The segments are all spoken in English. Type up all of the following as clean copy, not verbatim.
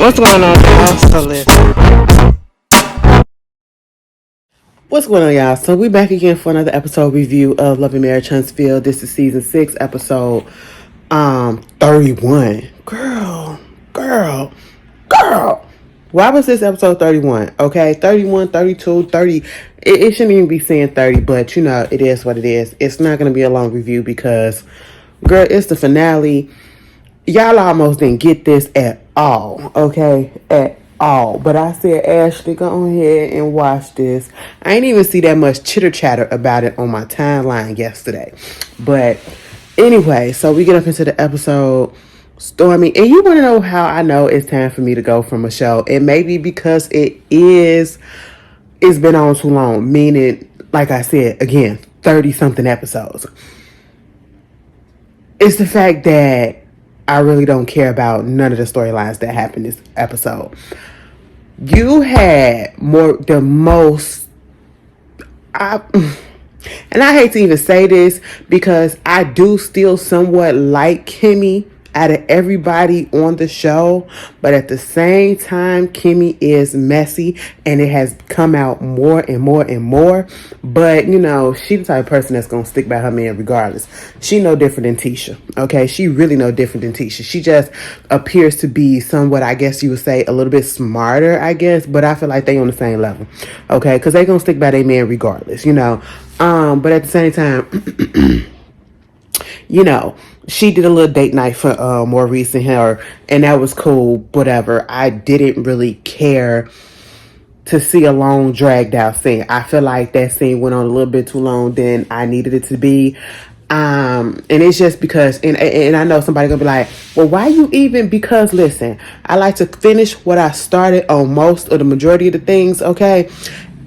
What's going on, y'all? So listen. What's going on, y'all? So we back again for another episode review of Love and Marriage Huntsville. This is season 6, episode 31. Girl. Why was this episode 31? Okay, 31, 32, 30. It shouldn't even be saying 30, but you know, it is what it is. It's not going to be a long review because, girl, it's the finale. Y'all almost didn't get this at all, okay? At all. But I said, Ashley, go ahead and watch this. I ain't even see that much chitter chatter about it on my timeline yesterday. But anyway, so we get up into the episode. Stormy, and you want to know how I know it's time for me to go from a show? And maybe because it's been on too long, meaning, like I said, again, 30 something episodes. It's the fact that I really don't care about none of the storylines that happened this episode. You had the most, and I hate to even say this because I do still somewhat like Kimmy out of everybody on the show, but at the same time, Kimmy is messy and it has come out more and more and more. But you know, she's the type of person that's gonna stick by her man regardless. She no different than Tisha. Okay, she really no different than Tisha. She just appears to be somewhat, I guess you would say, a little bit smarter, I guess, but I feel like they on the same level. Okay, because they gonna stick by their man regardless, you know. But at the same time, you know, she did a little date night for Maurice and her, and that was cool, whatever. I didn't really care to see a long, dragged out scene. I feel like that scene went on a little bit too long than I needed it to be. And it's just because, and I know somebody gonna be like, well, why you even? Because listen, I like to finish what I started on most of the majority of the things, okay?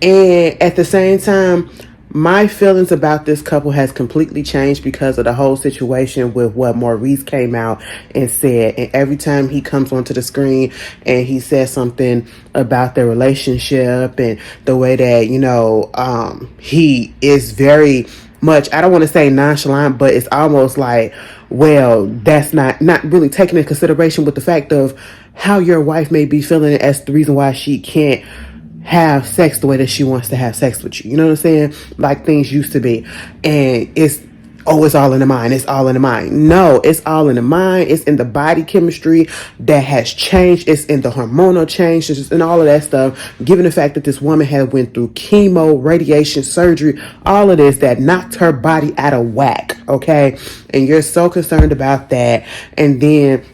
And at the same time, my feelings about this couple has completely changed because of the whole situation with what Maurice came out and said. And every time he comes onto the screen and he says something about their relationship and the way that, you know, he is very much, I don't want to say nonchalant, but it's almost like, well, that's not really taking into consideration with the fact of how your wife may be feeling as the reason why she can't have sex the way that she wants to have sex with you. You know what I'm saying? Like things used to be. And it's all in the mind. It's all in the mind. No, it's all in the mind. It's in the body chemistry that has changed. It's in the hormonal changes and all of that stuff. Given the fact that this woman had went through chemo, radiation, surgery, all of this that knocked her body out of whack. Okay. And you're so concerned about that. And then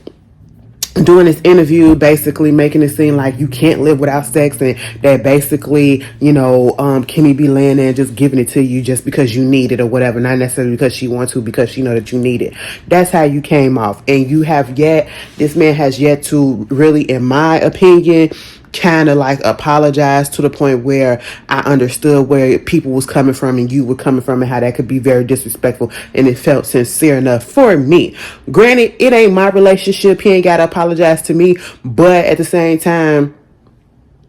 doing this interview, basically making it seem like you can't live without sex, and that basically, you know, Kimmy be laying there and just giving it to you just because you need it or whatever, not necessarily because she wants to, because she know that you need it. That's how you came off. And this man has yet to really, in my opinion, kind of like apologize to the point where I understood where people was coming from and you were coming from and how that could be very disrespectful, and it felt sincere enough for me. Granted, it ain't my relationship. He ain't got to apologize to me, but at the same time,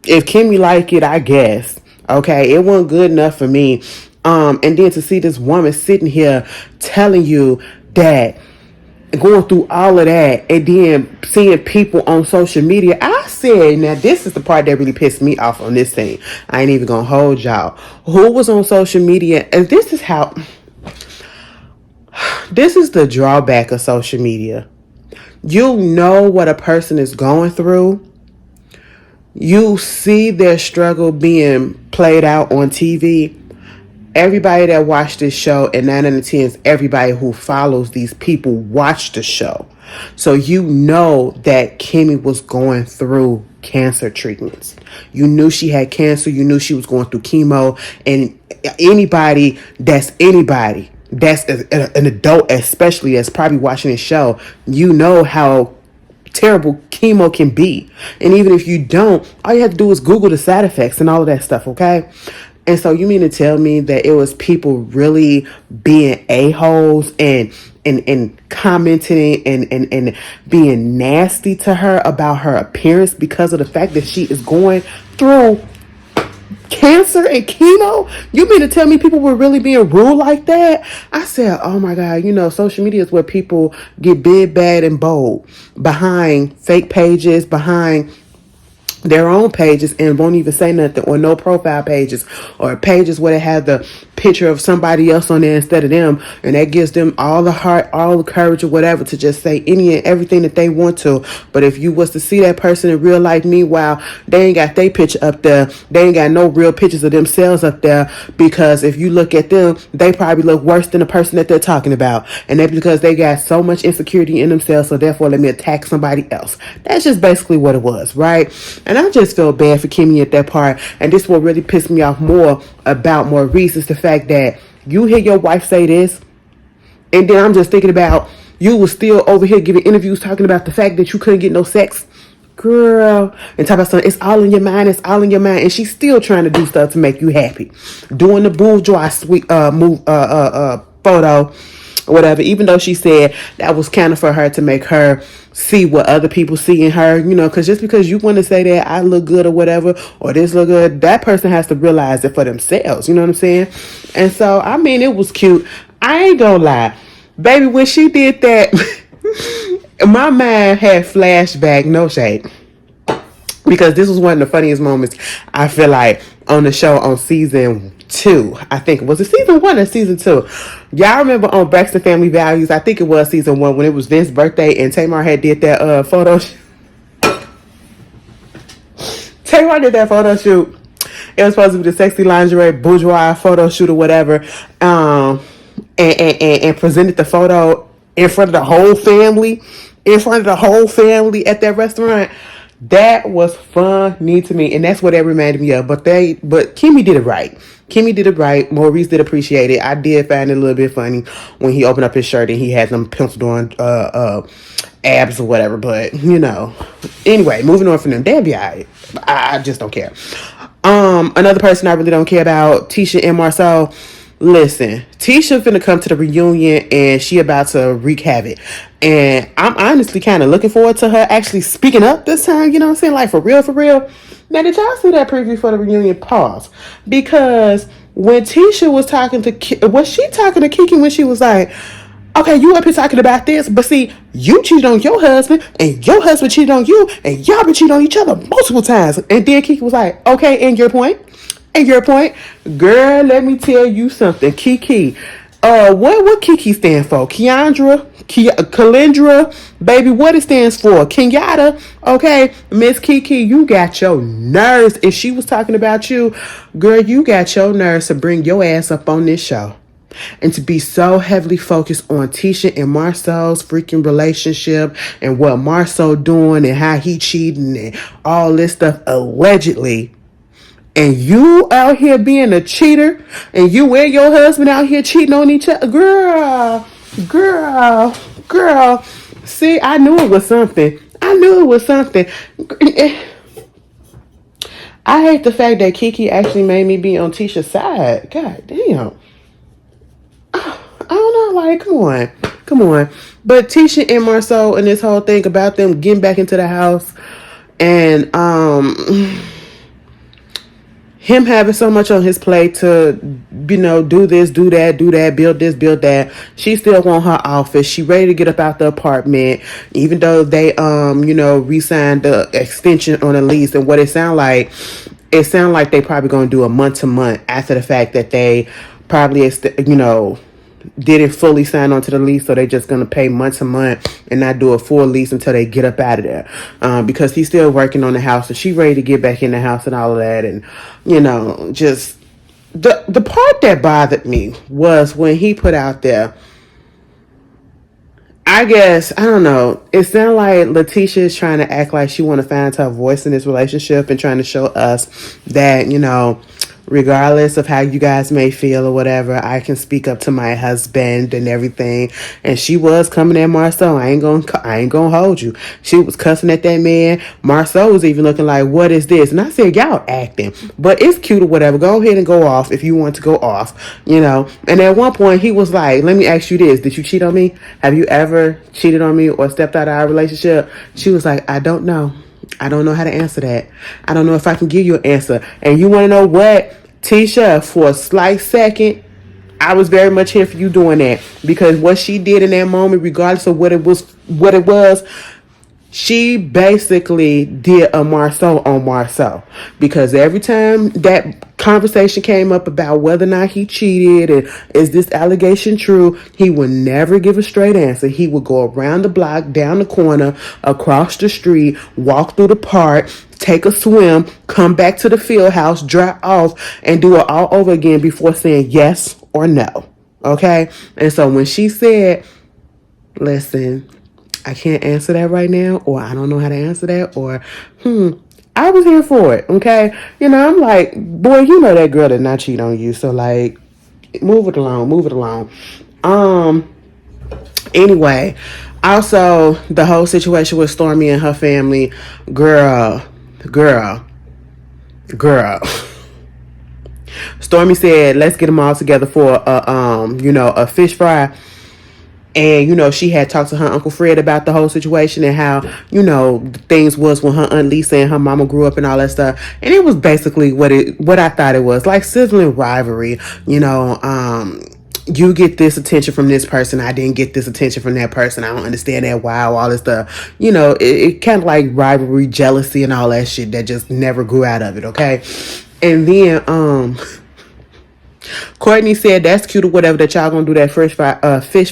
if Kimmy like it, I guess. Okay, it wasn't good enough for me. And then to see this woman sitting here telling you that, going through all of that, and then seeing people on social media, I said, now this is the part that really pissed me off on this thing. I ain't even gonna hold y'all. Who was on social media? And this is the drawback of social media. You know what a person is going through. You see their struggle being played out on TV. Everybody that watched this show, and 9 out of 10 is everybody who follows these people, watched the show. So you know that Kimmy was going through cancer treatments. You knew she had cancer. You knew she was going through chemo. And anybody that's an adult, especially, that's probably watching this show, you know how terrible chemo can be. And even if you don't, all you have to do is Google the side effects and all of that stuff, okay? And so you mean to tell me that it was people really being a-holes and commenting and being nasty to her about her appearance because of the fact that she is going through cancer and chemo? You mean to tell me people were really being rude like that? I said, oh my God, you know, social media is where people get big, bad, and bold behind fake pages, behind their own pages and won't even say nothing, or no profile pages, or pages where they have the picture of somebody else on there instead of them, and that gives them all the heart, all the courage or whatever to just say any and everything that they want to. But if you was to see that person in real life, meanwhile they ain't got their picture up there, they ain't got no real pictures of themselves up there, because if you look at them, they probably look worse than the person that they're talking about, and that's because they got so much insecurity in themselves, so therefore let me attack somebody else. That's just basically what it was, right? And I just feel bad for Kimmy at that part. And this will really piss me off more about Maurice is the fact that you hear your wife say this, and then I'm just thinking about you was still over here giving interviews talking about the fact that you couldn't get no sex. Girl, and talk about something, it's all in your mind, it's all in your mind, and she's still trying to do stuff to make you happy. Doing the bourgeois sweet photo, whatever, even though she said that was kind of for her to make her see what other people see in her, because just because you want to say that I look good or whatever, or this look good, that person has to realize it for themselves, you know what I'm saying? And so, I mean, it was cute. I ain't gonna lie, baby, when she did that, my mind had flashback, no shade, because this was one of the funniest moments I feel like on the show on season 2. I think, was it season 1 or season 2? Y'all remember on Braxton Family Values, I think it was season 1, when it was Vince's birthday and Tamar had did that photo Tamar did that photo shoot. It was supposed to be the sexy lingerie bourgeois photo shoot or whatever, and presented the photo in front of the whole family at that restaurant. That was funny to me, and that's what that reminded me of. But Kimmy did it right. Maurice did appreciate it. I did find it a little bit funny when he opened up his shirt and he had them penciled on abs or whatever. But anyway, moving on from them, they'll be alright. I just don't care. Another person I really don't care about, Tisha and Marcel. Listen, Tisha finna come to the reunion and she about to wreak havoc. And I'm honestly kind of looking forward to her actually speaking up this time, you know what I'm saying? Like, for real. Now, did y'all see that preview for the reunion? Pause. Because when Tisha was talking to, was she talking to Kiki when she was like, okay, you up here talking about this, but see, you cheated on your husband, and your husband cheated on you, and y'all been cheating on each other multiple times. And then Kiki was like, okay, and your point? Girl, let me tell you something. Kiki. What Kiki stand for? Kalindra? Baby, what it stands for? Kenyatta? Okay, Miss Kiki, you got your nerves. If she was talking about you, girl, you got your nerves to bring your ass up on this show. And to be so heavily focused on Tisha and Marcel's freaking relationship and what Marcel doing and how he cheating and all this stuff allegedly. And you out here being a cheater, and you and your husband out here cheating on each other. Girl. See, I knew it was something. I hate the fact that Kiki actually made me be on Tisha's side. God damn. I don't know, like, come on. But Tisha and Marcel and this whole thing about them getting back into the house and him having so much on his plate to, do this, do that, build this, build that. She still want her office. She ready to get up out the apartment, even though they, re-signed the extension on the lease. And what it sound like they probably going to do a month to month after the fact that they probably, didn't fully sign on to the lease, so they're just going to pay month to month and not do a full lease until they get up out of there, because he's still working on the house, and she's ready to get back in the house and all of that. And just the part that bothered me was when he put out there, I guess, I don't know, it sounded like Letitia is trying to act like she want to find her voice in this relationship and trying to show us that, regardless of how you guys may feel or whatever, I can speak up to my husband and everything. And she was coming at Marcel. I ain't gonna hold you. She was cussing at that man. Marcel was even looking like, what is this? And I said, y'all acting, but it's cute or whatever. Go ahead and go off if you want to go off, And at one point he was like, let me ask you this. Did you cheat on me? Have you ever cheated on me or stepped out of our relationship? She was like, I don't know. I don't know how to answer that. I don't know if I can give you an answer. And you want to know what? Tisha, for a slight second, I was very much here for you doing that, because what she did in that moment, regardless of what it was, She basically did a Marceau on Marceau, because every time that conversation came up about whether or not he cheated and is this allegation true, he would never give a straight answer. He would go around the block, down the corner, across the street, walk through the park, take a swim, come back to the field house, dry off, and do it all over again before saying yes or no. Okay? And so when she said, listen, I can't answer that right now, or I don't know how to answer that, or I was here for it, okay? I'm like, boy, that girl did not cheat on you, so like, move it along. Anyway, also the whole situation with Stormy and her family, girl. Stormy said, let's get them all together for a fish fry. And, she had talked to her Uncle Fred about the whole situation and how, things was when her Aunt Lisa and her mama grew up and all that stuff. And it was basically what I thought it was, like sibling rivalry. You get this attention from this person, I didn't get this attention from that person. I don't understand that. Wow, all this stuff. It kind of like rivalry, jealousy, and all that shit that just never grew out of it, okay? And then, Courtney said that's cute or whatever, that y'all gonna do that fish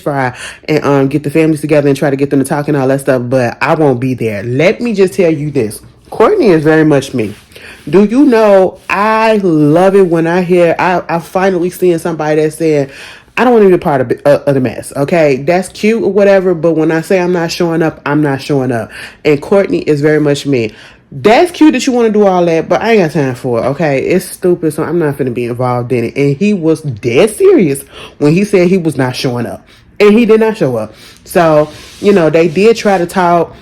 fry and get the families together and try to get them to talk and all that stuff, but I won't be there. Let me just tell you this. Courtney is very much me. Do you know, I love it when I finally seeing somebody that's saying, I don't want to be a part of the mess, okay? That's cute or whatever, but when I say I'm not showing up, I'm not showing up. And Courtney is very much me. That's cute that you want to do all that, but I ain't got time for it, okay? It's stupid, so I'm not going to be involved in it. And he was dead serious when he said he was not showing up. And he did not show up. So, they did try to talk.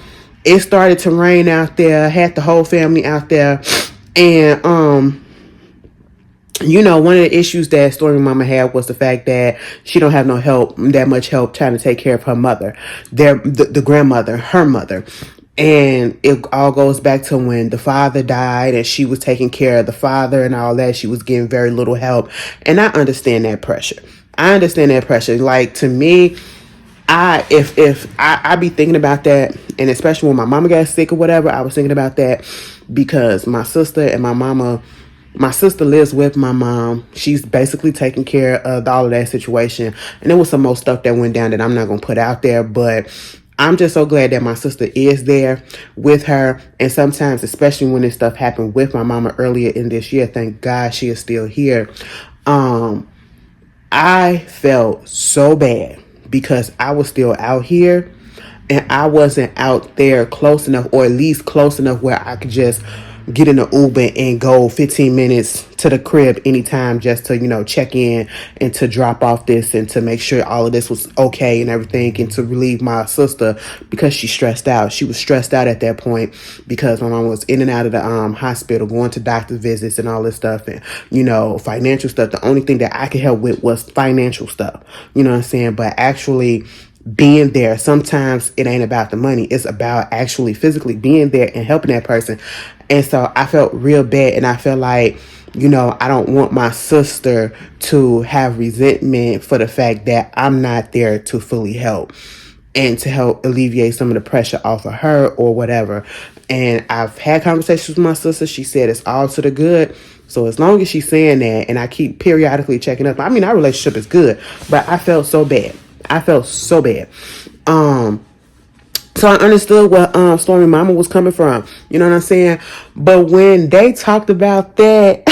It started to rain out there, had the whole family out there. And, one of the issues that Stormy Mama had was the fact that she don't have that much help trying to take care of her mother, the grandmother, her mother. And it all goes back to when the father died and she was taking care of the father and all that. She was getting very little help. And I understand that pressure. Like, to me, if I be thinking about that, and especially when my mama got sick or whatever, I was thinking about that because my sister and my sister lives with my mom. She's basically taking care of all of that situation. And there was some more stuff that went down that I'm not going to put out there, but I'm just so glad that my sister is there with her. And sometimes, especially when this stuff happened with my mama earlier in this year, thank God she is still here. I felt so bad because I was still out here and I wasn't out there close enough, or at least close enough where I could just get in the Uber and go 15 minutes to the crib anytime just to, check in and to drop off this and to make sure all of this was okay and everything, and to relieve my sister because she's stressed out. She was stressed out at that point because my mom was in and out of the hospital, going to doctor visits and all this stuff, and, financial stuff. The only thing that I could help with was financial stuff, you know what I'm saying? But actually being there, sometimes it ain't about the money. It's about actually physically being there and helping that person. And so I felt real bad, and I felt like, I don't want my sister to have resentment for the fact that I'm not there to fully help and to help alleviate some of the pressure off of her or whatever. And I've had conversations with my sister. She said it's all to the good. So as long as she's saying that, and I keep periodically checking up, our relationship is good, but I felt so bad. So I understood where Stormy Mama was coming from. You know what I'm saying? But when they talked about that,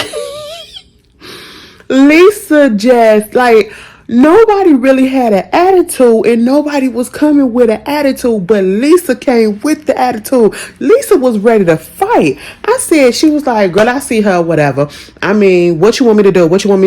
Lisa just, like, nobody really had an attitude and nobody was coming with an attitude, but Lisa came with the attitude. Lisa was ready to fight. I said, she was like, girl, I see her, whatever. What you want me to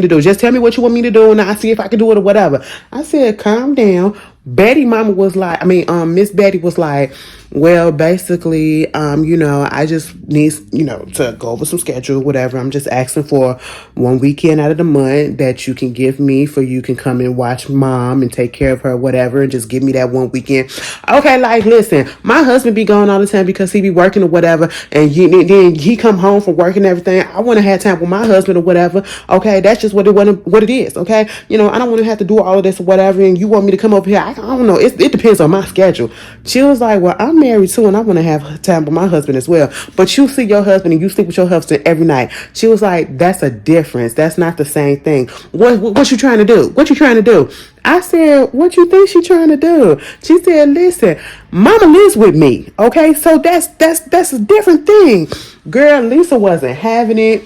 do? Just tell me what you want me to do and I'll see if I can do it or whatever. I said, calm down. Betty mama was like, Miss Betty was like, well, basically, I just need, to go over some schedule, whatever. I'm just asking for one weekend out of the month that you can give me for you can come and watch mom and take care of her, whatever, and just give me that one weekend. Okay, like, listen, my husband be gone all the time because he be working or whatever, and then he come home from work and everything. I want to have time with my husband or whatever. Okay, that's just what it is. Okay, I don't want to have to do all of this or whatever, and you want me to come over here. I don't know. It depends on my schedule. She was like, well, I'm married too, and I want to have time with my husband as well. But you see your husband and you sleep with your husband every night. She was like, that's a difference. That's not the same thing. What you trying to do? What you trying to do? I said, what you think she trying to do? She said, listen, mama lives with me. Okay, so that's a different thing. Girl, Lisa wasn't having it.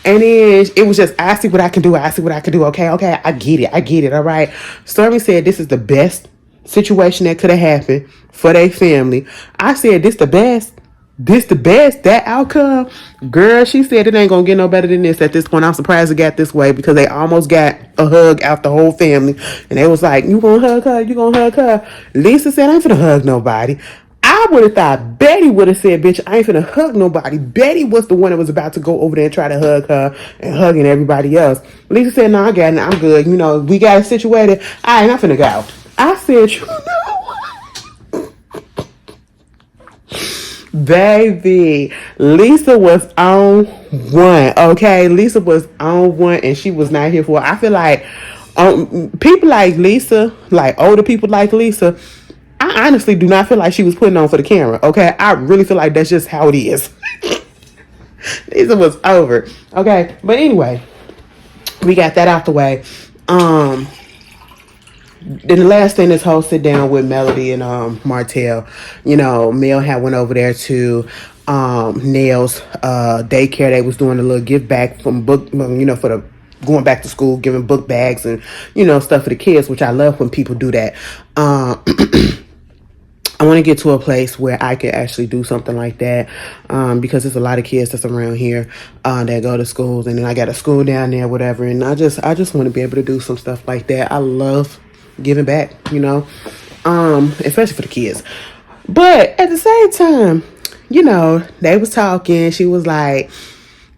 And then it was just, I see what I can do. I see what I can do. Okay, I get it. I get it. All right. Stormy said this is the best situation that could have happened for their family. I said this the best. This the best. That outcome. Girl, she said it ain't gonna get no better than this at this point. I'm surprised it got this way because they almost got a hug out the whole family. And they was like, you gonna hug her? You gonna hug her? Lisa said, I ain't finna hug nobody. I would have thought Betty would have said, bitch, I ain't finna hug nobody. Betty was the one that was about to go over there and try to hug her and hugging everybody else. Lisa said, no, I got it. I'm good. You know, we got it situated. I ain't finna go. I said, you know, baby, Lisa was on one. Okay, Lisa was on one and she was not here for it. I feel like people like Lisa, like older people like Lisa, I honestly do not feel like she was putting on for the camera. Okay, I really feel like that's just how it is. Lisa was over. Okay, but anyway, we got that out the way. Then the last thing, this whole sit down with Melody and Martell. You know, Mel had went over there to Nail's daycare. They was doing a little give back from book, you know, for the going back to school, giving book bags and, you know, stuff for the kids, which I love when people do that. I want to get to a place where I can actually do something like that, because there's a lot of kids that's around here that go to schools, and then I got a school down there, whatever. And I just want to be able to do some stuff like that. I love giving back, you know, especially for the kids. But at the same time, you know, they was talking. She was like,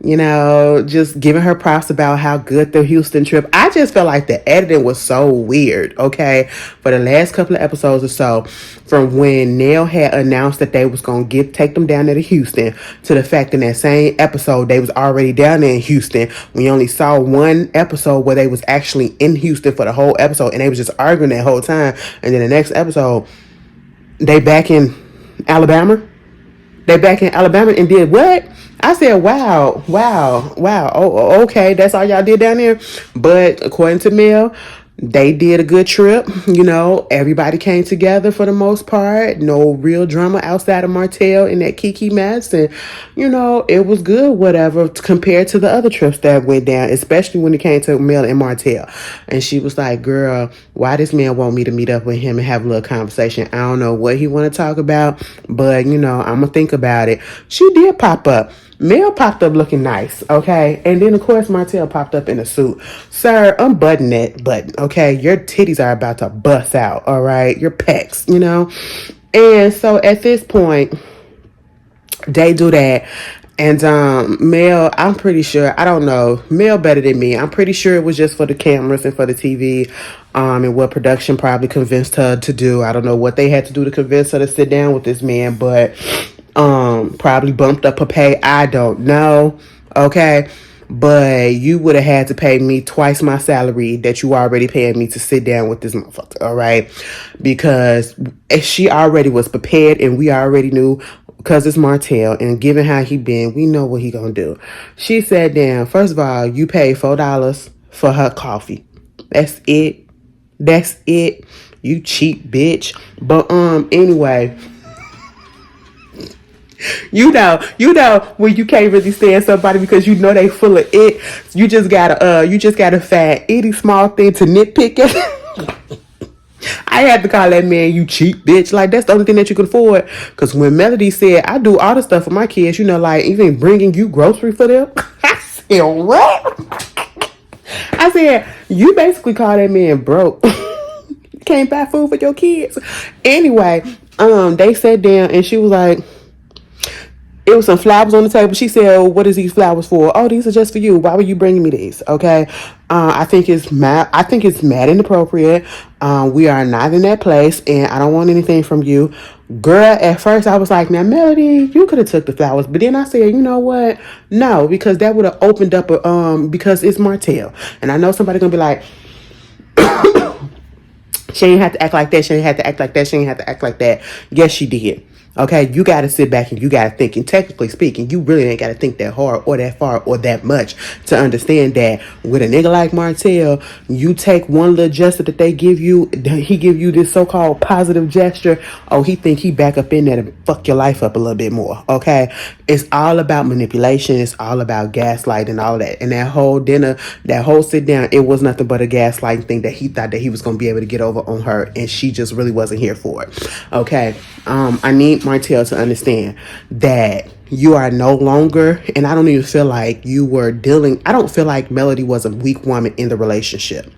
you know, just giving her props about how good the Houston trip. I just felt like the editing was so weird, okay? For the last couple of episodes or so, from when Nell had announced that they was going to take them down there to Houston, to the fact in that same episode, they was already down there in Houston. We only saw one episode where they was actually in Houston for the whole episode, and they was just arguing that whole time. And then the next episode, they back in Alabama. They back in Alabama and did what? I said, wow. Oh, okay, that's all y'all did down there. But according to Mel, they did a good trip. You know, everybody came together for the most part. No real drama outside of Martell and that Kiki mess. And, you know, it was good, whatever, compared to the other trips that went down, especially when it came to Mel and Martell. And she was like, girl, why this man want me to meet up with him and have a little conversation? I don't know what he want to talk about, but, you know, I'm going to think about it. She did pop up. Mel popped up looking nice, okay? And then, of course, Martell popped up in a suit. Sir, unbutton that button, okay? Your titties are about to bust out, all right? Your pecs, you know? And so at this point, they do that. And Mel, I'm pretty sure, I don't know, Mel better than me. I'm pretty sure it was just for the cameras and for the TV, and what production probably convinced her to do. I don't know what they had to do to convince her to sit down with this man, but probably bumped up her pay. I don't know. Okay. But you would have had to pay me twice my salary that you already paid me to sit down with this motherfucker. All right. Because she already was prepared and we already knew, because it's Martell, and given how he been, we know what he gonna do. She sat down. First of all, you paid $4 for her coffee. That's it. That's it. You cheap bitch. But anyway, you know when you can't really stand somebody because you know they full of it. You just gotta find any small thing to nitpick at. I had to call that man, you cheap bitch. Like, that's the only thing that you can afford. Because when Melody said, I do all the stuff for my kids, you know, like even bringing you grocery for them. I said, what? I said, you basically call that man broke. Can't buy food for your kids. Anyway, they sat down and she was like, it was some flowers on the table. She said, oh, what is these flowers for? Oh, these are just for you. Why were you bringing me these? Okay. I think it's mad inappropriate. We are not in that place and I don't want anything from you. Girl, at first I was like, now Melody, you could have took the flowers. But then I said, you know what? No, because that would have opened up because it's Martell. And I know somebody gonna be like, she ain't have to act like that. She ain't have to act like that. She ain't have to act like that. Yes, she did. Okay, you got to sit back and you got to think. And technically speaking, you really ain't got to think that hard or that far or that much to understand that with a nigga like Martell, you take one little gesture that they give you, he give you this so-called positive gesture. Oh, he think he back up in there to fuck your life up a little bit more. Okay, it's all about manipulation. It's all about gaslight and all that. And that whole dinner, that whole sit down, it was nothing but a gaslighting thing that he thought that he was going to be able to get over on her, and she just really wasn't here for it. Okay, I need Martell to understand that you are no longer, and I don't even feel like you were dealing, I don't feel like Melody was a weak woman in the relationship.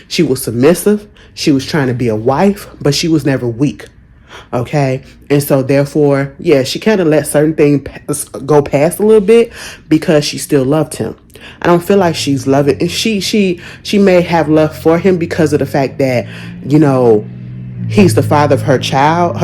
She was submissive. She was trying to be a wife, but she was never weak. Okay, and so therefore, yeah, she kind of let certain things go past a little bit because she still loved him. I don't feel like she's loving, and she may have love for him because of the fact that, you know, he's the father of her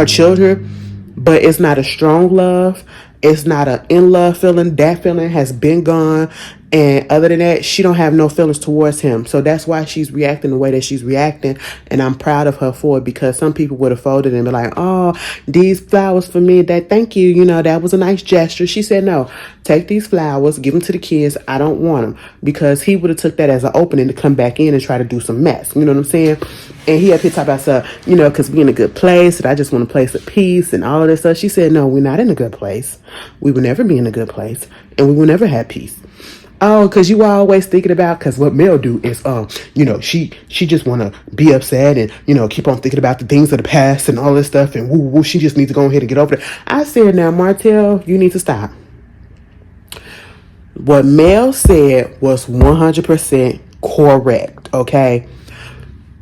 children, but it's not a strong love. It's not an in love feeling. That feeling has been gone. And other than that, she don't have no feelings towards him. So that's why she's reacting the way that she's reacting. And I'm proud of her for it, because some people would have folded and be like, oh, these flowers for me, that thank you. You know, that was a nice gesture. She said, no, take these flowers, give them to the kids. I don't want them, because he would have took that as an opening to come back in and try to do some mess. You know what I'm saying? And he up here talking about stuff, you know, because we in a good place and I just want a place of peace and all of this stuff. She said, no, we're not in a good place. We will never be in a good place, and we will never have peace. Oh, because you always thinking about, because what Mel do is, you know, she just want to be upset and, you know, keep on thinking about the things of the past and all this stuff, and woo, woo, she just needs to go ahead and get over it. I said, now, Martell, you need to stop. What Mel said was 100% correct, okay?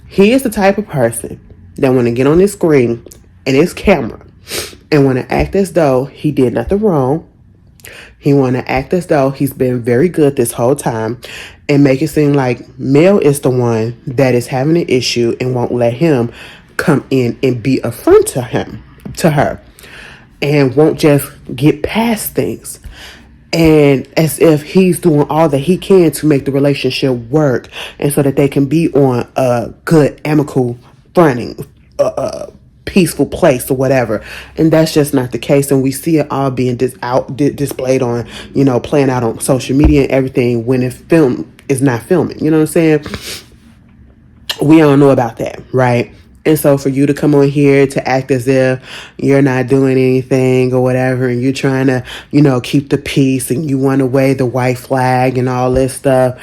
He is the type of person that want to get on this screen and his camera and want to act as though he did nothing wrong. He want to act as though he's been very good this whole time and make it seem like Mel is the one that is having an issue and won't let him come in and be a friend to her, and won't just get past things. And as if he's doing all that he can to make the relationship work, and so that they can be on a good, amicable fronting, peaceful place or whatever. And that's just not the case. And we see it all being displayed on, you know, playing out on social media and everything, when it is not filming. You know what I'm saying? We don't know about that, right? And so for you to come on here to act as if you're not doing anything or whatever, and you're trying to, you know, keep the peace, and you want to wave the white flag and all this stuff,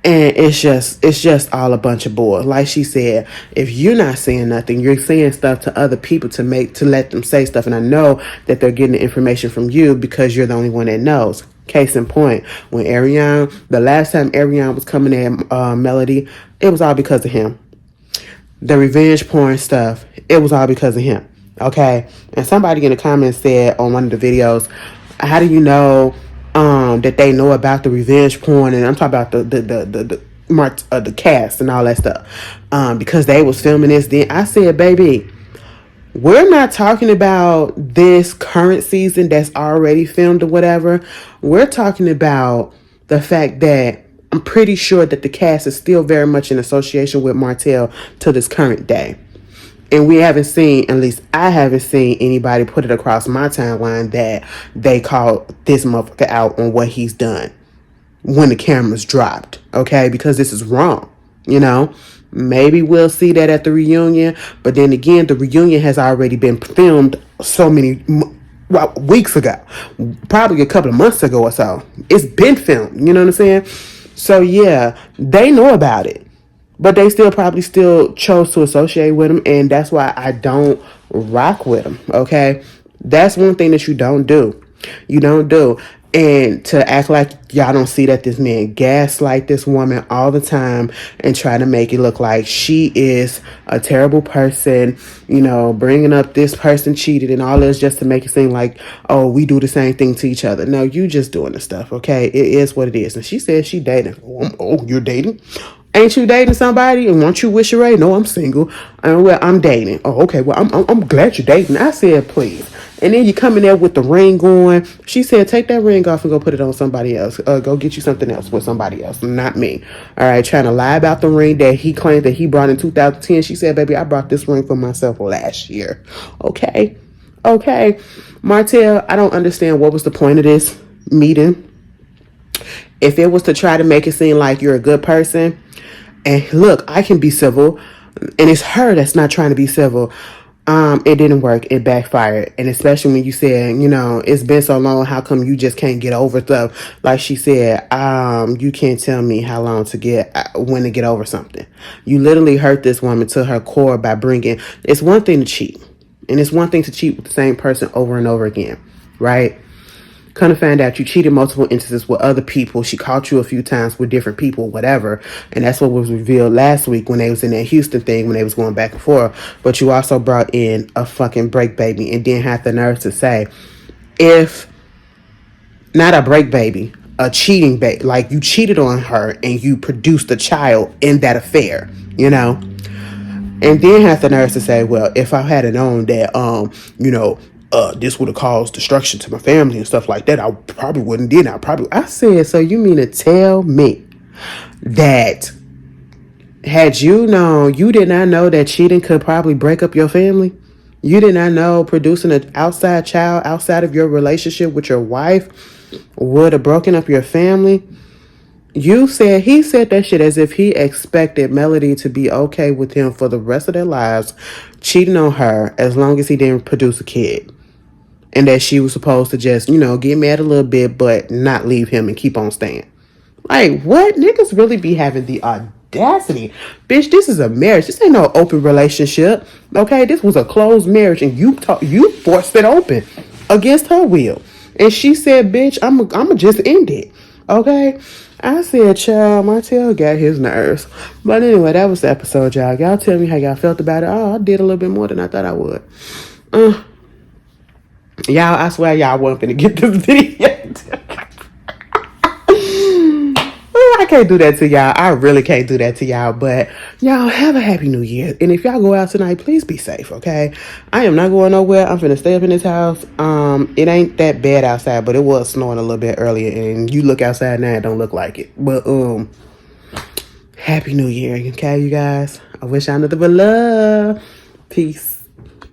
and it's just all a bunch of bull. Like she said, if you're not saying nothing, you're saying stuff to other people to let them say stuff. And I know that they're getting the information from you because you're the only one that knows. Case in point, when the last time Ariane was coming at Melody, it was all because of him. The revenge porn stuff, it was all because of him. Okay? And somebody in the comments said on one of the videos, how do you know that they know about the revenge porn? And I'm talking about the cast and all that stuff, because they was filming this. Then I said, baby, we're not talking about this current season that's already filmed or whatever. We're talking about the fact that I'm pretty sure that the cast is still very much in association with Martell to this current day. And we haven't seen, at least I haven't seen, anybody put it across my timeline that they called this motherfucker out on what he's done when the camera's dropped. Okay? Because this is wrong. You know? Maybe we'll see that at the reunion. But then again, the reunion has already been filmed so many weeks ago. Probably a couple of months ago or so. It's been filmed. You know what I'm saying? So yeah, they know about it. But they probably chose to associate with him, and that's why I don't rock with him, okay? That's one thing that you don't do. You don't do. And to act like y'all don't see that this man gaslight this woman all the time and try to make it look like she is a terrible person, you know, bringing up this person cheated and all this just to make it seem like, oh, we do the same thing to each other. No, you just doing the stuff, okay? It is what it is. And she said she dating. Oh, you're dating? Ain't you dating somebody? And won't you wish her right? No, I'm single. Well, I'm dating. Oh, okay. Well, I'm glad you're dating. I said, please. And then you come in there with the ring on. She said, take that ring off and go put it on somebody else. Go get you something else with somebody else, not me. All right, trying to lie about the ring that he claimed that he brought in 2010. She said, baby, I brought this ring for myself last year. Okay. Okay, Martell, I don't understand what was the point of this meeting. If it was to try to make it seem like you're a good person, and look, I can be civil, and it's her that's not trying to be civil. It didn't work. It backfired, and especially when you said, it's been so long. How come you just can't get over stuff? Like she said, you can't tell me how long to get when to get over something. You literally hurt this woman to her core by bringing. It's one thing to cheat, and it's one thing to cheat with the same person over and over again, right? Kind of find out you cheated multiple instances with other people. She caught you a few times with different people, whatever. And that's what was revealed last week when they was in that Houston thing, when they was going back and forth. But you also brought in a fucking break baby and then had the nerve to say, if not a break baby, a cheating baby, like you cheated on her and you produced a child in that affair, And then has the nerve to say, well, if I had known that, this would have caused destruction to my family and stuff like that, I probably wouldn't did. I said, so you mean to tell me that had you known, you did not know that cheating could probably break up your family? You did not know producing an outside child outside of your relationship with your wife would have broken up your family? He said that shit as if he expected Melody to be okay with him for the rest of their lives, cheating on her as long as he didn't produce a kid. And that she was supposed to just, get mad a little bit, but not leave him and keep on staying. Like, what? Niggas really be having the audacity. Bitch, this is a marriage. This ain't no open relationship. Okay, this was a closed marriage and you forced it open against her will. And she said, bitch, I'ma just end it. Okay? I said, child, Martell got his nerves. But anyway, that was the episode, y'all. Y'all tell me how y'all felt about it. Oh, I did a little bit more than I thought I would. Y'all, I swear y'all weren't finna get this video. I can't do that to y'all. I really can't do that to y'all. But y'all have a happy new year. And if y'all go out tonight, please be safe, okay? I am not going nowhere. I'm finna stay up in this house. It ain't that bad outside, but it was snowing a little bit earlier. And you look outside now, it don't look like it. But happy new year, okay, you guys? I wish y'all nothing but love. Peace.